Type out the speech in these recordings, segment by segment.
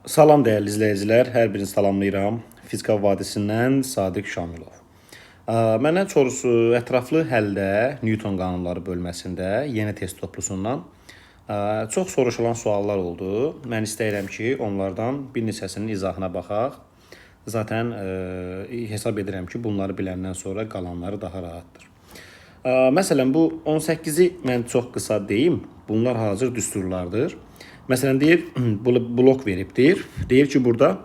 Salam dəyərli izləyicilər, hər birini salamlayıram. Fizika vadisindən Sadiq Şamilov. Məndən sorusu ətraflı həldə Newton qanunları bölməsində yeni test toplusundan çox soruşulan suallar oldu. Mən istəyirəm ki, onlardan bir neçəsinin izahına baxaq. Zaten hesab edirəm ki, bunları biləndən sonra qalanları daha rahatdır. Məsələn, bu 18-i mən çox qısa deyim. Bunlar hazır düsturlardır. Məsələn, deyir, blok veribdir. Deyir ki, burada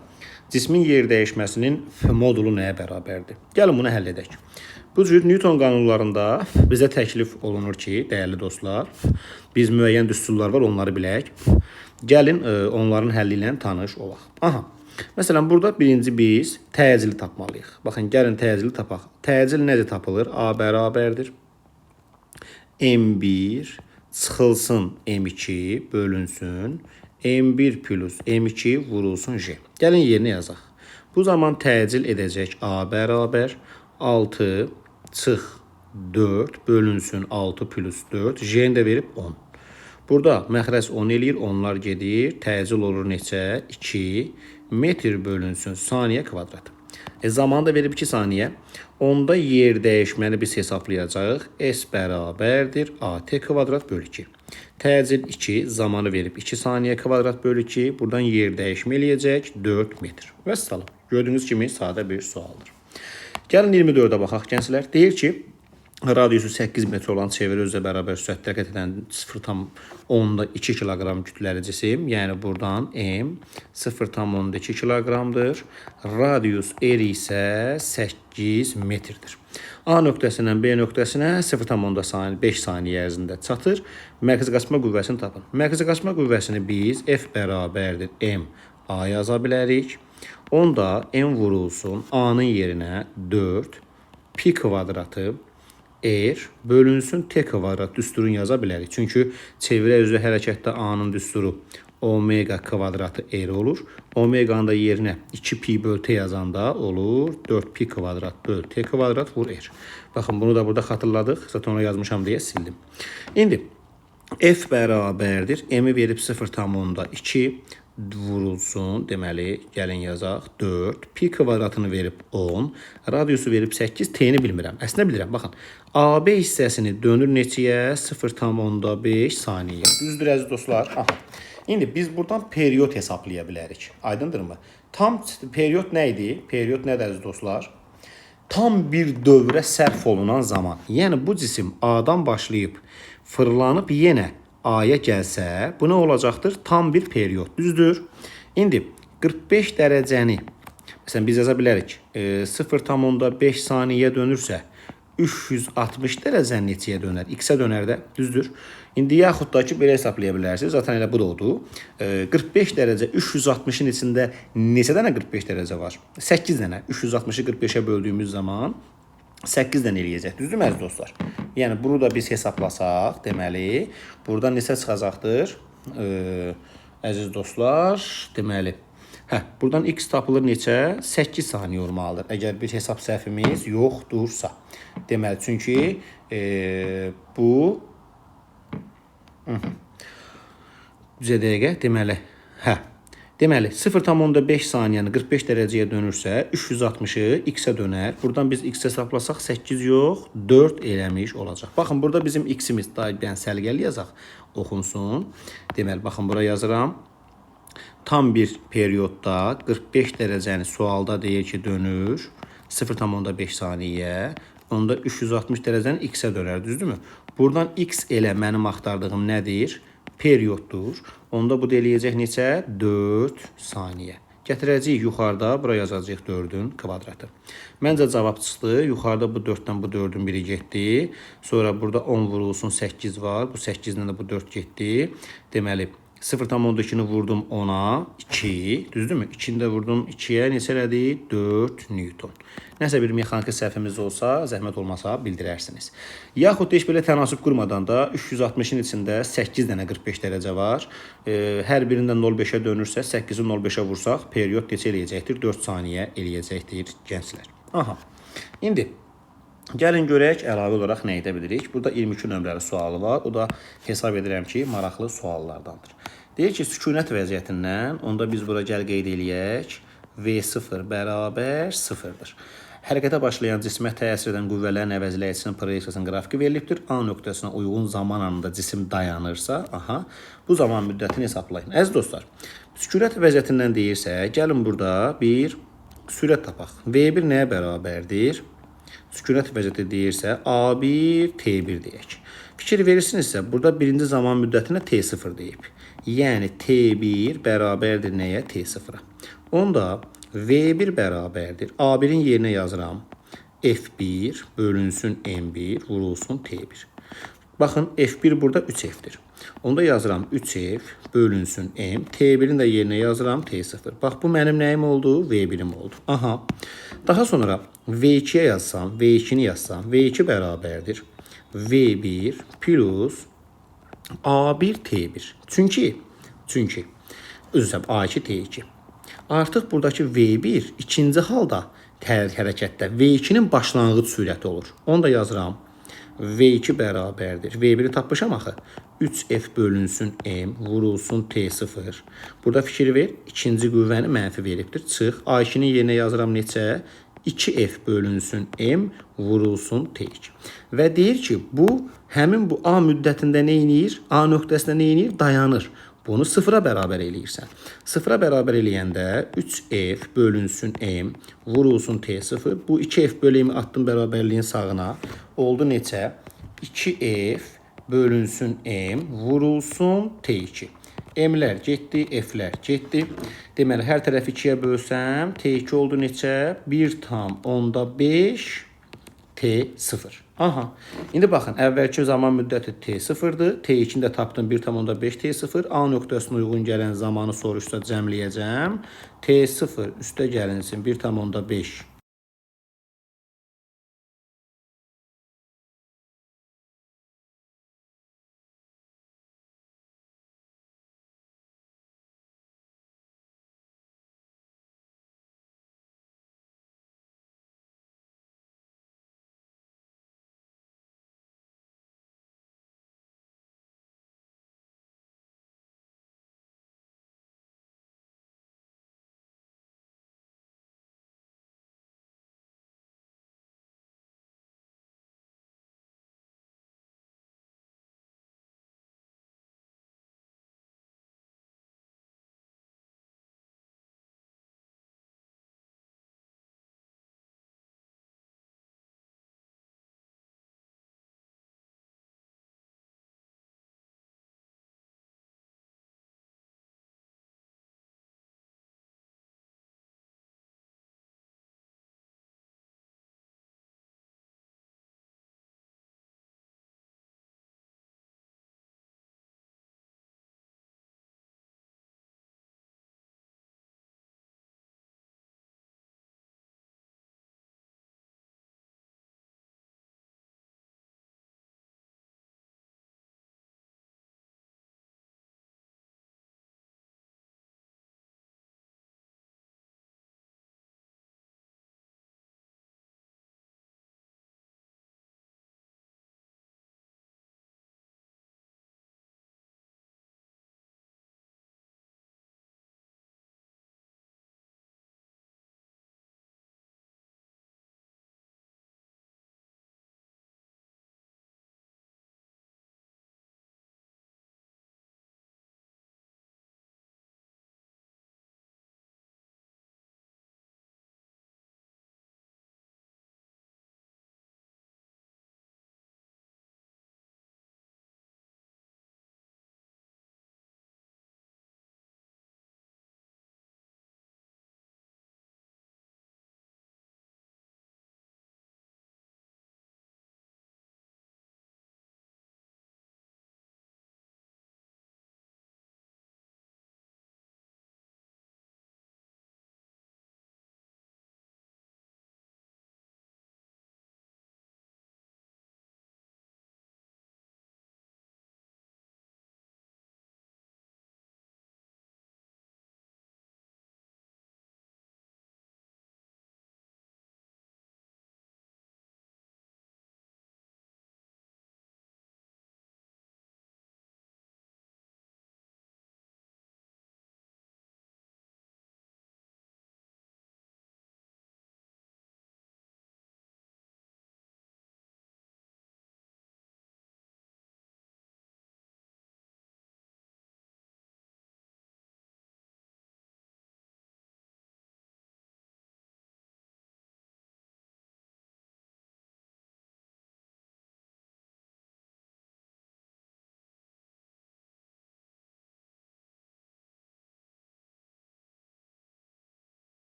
cismin yer dəyişməsinin modulu nəyə bərabərdir? Gəlin bunu həll edək. Bu cür Newton qanunlarında bizə təklif olunur ki, dəyərli dostlar, biz müəyyən düsturlar var, onları bilək. Gəlin onların həlli ilə tanış olaq. Aha. Məsələn, burada birinci biz təcili tapmalıyıq. Baxın, gəlin təcili tapaq. Təcil necə tapılır? A bərabərdir. M1 çıxılsın M2 bölünsün M1 plus M2 vurulsun J. Gəlin yerinə yazaq. Bu zaman təcil edəcək A bərabər 6 çıx 4 bölünsün 6 plus 4 J-ni də verib 10. Burada məxrəc 10 eləyir, onlar gedir. Təcil olur neçə? 2 metr bölünsün saniyə kvadrat. Zamanı da verib 2 saniyə. Onda yer dəyişməni biz hesablayacağıq. S bərabərdir AT kvadrat bölü 2. Təcil 2, zamanı verib 2 saniyə kvadrat bölü 2. Buradan yer dəyişmə eləyəcək 4 metr. Və salam. Gördüyünüz kimi sadə bir sualdır. Gəlin 24-ə baxaq gənclər. Deyir ki, radiusu 8 metr olan çeviri özlə bərabər sürətlə hərəkət edən 0,2 kiloqram kütləli cisim, yəni buradan M 0,2 kiloqramdır. Radius R isə 8 metrdir. A nöqtəsindən B nöqtəsinə 0,5 saniyə ərzində çatır. Mərkəzi qaçma qüvvəsini tapın. Mərkəzi qaçma qüvvəsini biz F bərabərdir M A yaza bilərik. Onda M vurulsun A-nın yerinə 4 pi kvadratı R bölünsün T kvadrat düsturunu yaza bilərik. Çünki çevirə üzrə hərəkətdə A-nın düsturu omega kvadratı R olur. Omeganın da yerinə 2 pi böl T yazanda olur 4 pi kvadrat böl T kvadrat vur R. Baxın, bunu da burada xatırladıq. Zaten ona yazmışam deyə sildim. İndi F bərabərdir. M-i verib 0,2 vurulsun. Deməli, gəlin yazaq 4. Pi kvadratını verib 10. Radiusu verib 8. T-ni bilmirəm. Əslində bilirəm. Baxın, AB hissəsini dönür neçəyə? 0,5 saniyə. Düzdür əziz dostlar? Aha. İndi biz buradan periyod hesablaya bilərik. Aydındırmı? Tam periyod nə idi? Periyod nədir əziz dostlar? Tam bir dövrə sərf olunan zaman. Yəni bu cisim A-dan başlayıb fırlanıb yenə A-ya gəlsə, bu nə olacaqdır? Tam bir periyod. Düzdür? İndi 45 dərəcəni, məsələn biz yaza bilərik, 0,5 saniyə dönürsə, 360 dərəcəni neçəyə dönər? X-ə dönər də, düzdür? İndi yaxud da ki, belə hesablaya bilərsiniz. Zaten elə bu da odur. 45 dərəcə 360-ın içində neçə dənə 45 dərəcə var? 8 dənə. 360-ı 45-ə böldüyümüz zaman 8 dənə eləyəcək. Düzdür mü əziz dostlar? Yəni bunu da biz hesablasaq, deməli, buradan neçə çıxacaqdır? Əziz dostlar, deməli, buradan x tapılır neçə? 8 saniyə olmalıdır. Əgər bir hesab səhvimiz yoxdursa. Deməli, çünki bu düzə dəqiqə, deməli, deməli 0,5 saniyəni 45 dərəcəyə dönürsə 360-ı x-ə dönər. Buradan biz x hesablasaq 8 yox, 4 eləmiş olacaq. Baxın, burada bizim x-imiz daim səliqəli yazaq, oxunsun. Deməli, baxın, bura yazıram. Tam bir periyodda 45 dərəcəni sualda deyir ki, dönür 0,5 saniyə. Onda 360 dərəcəni x-ə dönər, düzdürmü? Buradan x elə mənim axtardığım nədir? Periyoddur. Onda bu da eləyəcək neçə? 4 saniyə. Gətirəcəyik yuxarıda, bura yazacağıq 4-ün kvadratı. Məncə cavab çıxdı. Yuxarıda bu 4-dən bu 4-ün biri getdi. Sonra burada 10 vurulsun 8 var. Bu 8-dən də bu 4 getdi. Deməli, 0,2-ni vurdum 10-a 2, düzdürmü? 2-ni də vurdum 2-yə neçə elədi? 4 Newton. Nəsə bir mexaniki səhvimiz olsa, zəhmət olmasa bildirərsiniz. Yaxud da heç belə tənasüb qurmadan da 360-ın içində 8 dənə 45 dərəcə var. Hər birindən 0,5-ə dönürsə, 8-i 0,5-ə vursaq, periyod neçə eləyəcəkdir? 4 saniyə eləyəcəkdir gənclər. Aha. İndi gəlin görək, əlavə olaraq nə edə bilirik? Burada 22 nömrəli sualı var. O da hesab edirəm ki, maraqlı suallardandır. Deyir ki, sükunət vəziyyətindən onda biz bura gəl qeyd eləyək. V0 bərabər 0-dır. Hərəkətə başlayan cismə təsir edən qüvvələrin əvəzləyicisinin proyeksiyasının qrafiki verilibdir. A nöqtəsinə uyğun zaman anında cisim dayanırsa, bu zaman müddətini hesablayın. Əziz dostlar, sükunət vəziyyətindən deyirsə, gəlin burada bir sürət tapaq. V1 nəyə bərabərdir? Sükunət vəziyyəti deyirsə, A1, T1 deyək. Fikir verirsinizsə, burada birinci zaman müddətinə T0 deyib. Yəni T1 bərabərdir nəyə? T0-a. Onda V1 bərabərdir. A1-in yerinə yazıram. F1 bölünsün M1 vurulsun T1. Baxın, F1 burada 3F-dir. Onda yazıram 3F bölünsün M. T1-in də yerinə yazıram T0. Bax, bu mənim nəyim oldu? V1-im oldu. Daha sonra V2-yə yazsam, V2-ni yazsam, V2 bərabərdir. V1 plus A1 T1. Çünki üzrəm A2 T2. Artıq buradakı V1 ikinci halda hərəkətdə V2-nin başlanğıc sürəti olur. Onu da yazıram. V2 bərabərdir. V1-i tapmışam axı. 3F bölünsün M vurulsun T0. Burada fikir ver. İkinci qüvvəni mənfi veribdir. Çıx. A2-nin yerinə yazıram neçə? 2F bölünsün M vurulsun T2. Və deyir ki, bu həmin bu A müddətində nə edir? A nöqtəsində nə edir? Dayanır. Bunu sıfıra bərabər eləyirsən. Sıfıra bərabər eləyəndə 3F bölünsün M vurulsun T0. Bu 2F bölümü attım bərabərliyin sağına. Oldu neçə? 2F bölünsün M vurulsun T2. M'lər getdi, F'lər getdi. Deməli, hər tərəfi 2-yə bölsəm, T2 oldu neçə? 1,5 T0. İndi baxın, əvvəlki zaman müddəti T0-dır. T2-ni də tapdım 1,5 T0. A nöqtəsinə uyğun gələn zamanı soruşsa cəmləyəcəm. T0 üstə gəlinsin 1,5